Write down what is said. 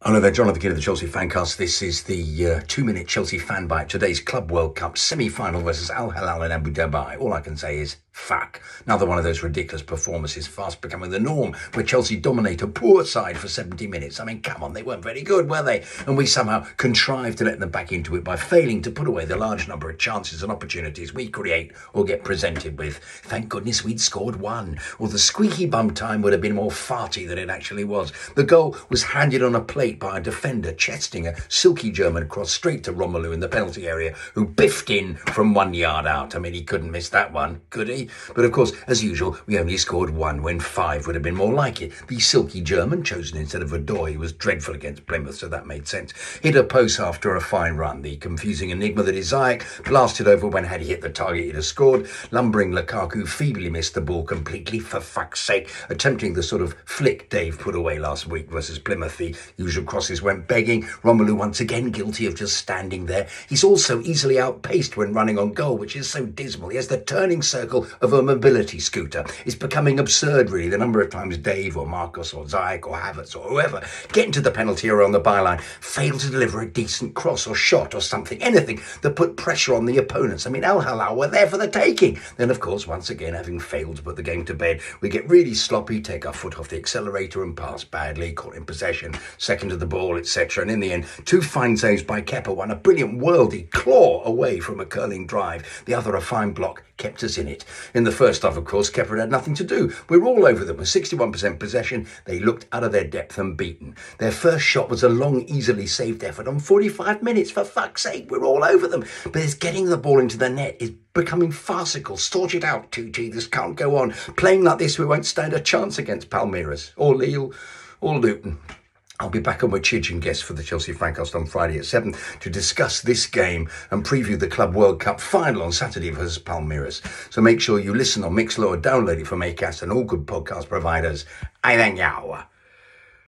Hello there, John, the kid of the Chelsea Fancast. This is the 2-minute Chelsea FanBite. Today's Club World Cup semi-final versus Al-Hilal in Abu Dhabi. All I can say is, fuck. Another one of those ridiculous performances fast becoming the norm, where Chelsea dominate a poor side for 70 minutes. I mean, come on, they weren't very good, were they? And we somehow contrived to let them back into it by failing to put away the large number of chances and opportunities we create or get presented with. Thank goodness we'd scored one, or the squeaky bum time would have been more farty than it actually was. The goal was handed on a plate by a defender, chesting a silky German cross straight to Romelu in the penalty area, who biffed in from 1 yard out. I mean, he couldn't miss that one, could he? But of course, as usual, we only scored one when 5 would have been more like it. The silky German, chosen instead of Vadoi, was dreadful against Plymouth, so that made sense. Hit a post after a fine run. The confusing enigma that is Ziyech blasted over when, had he hit the target, he'd have scored. Lumbering Lukaku feebly missed the ball completely, for fuck's sake, attempting the sort of flick Dave put away last week versus Plymouth. The usual crosses went begging. Romelu once again guilty of just standing there. He's also easily outpaced when running on goal, which is so dismal. He has the turning circle of a mobility scooter. It's becoming absurd, really, the number of times Dave or Marcus or Ziyech or Havertz or whoever get into the penalty area on the byline, fail to deliver a decent cross or shot or something, anything that put pressure on the opponents. I mean, Al-Hilal were there for the taking. Then, of course, once again, having failed to put the game to bed, we get really sloppy, take our foot off the accelerator and pass badly, caught in possession, second to the ball, etc. And in the end, 2 fine saves by Kepa, one a brilliant worldy claw away from a curling drive, the other a fine block, kept us in it. In the first half, of course, Kepa had nothing to do. We were all over them with 61% possession. They looked out of their depth and beaten. Their first shot was a long, easily saved effort on 45 minutes. For fuck's sake, we're all over them. But it's getting the ball into the net is becoming farcical. Sort it out, 2G. This can't go on. Playing like this, we won't stand a chance against Palmeiras or Lille or Luton. I'll be back on with Chidge and guests for the Chelsea Fancast on Friday at 7 to discuss this game and preview the Club World Cup final on Saturday versus Palmeiras. So make sure you listen on Mixlr or download it from Acast and all good podcast providers. I thank you.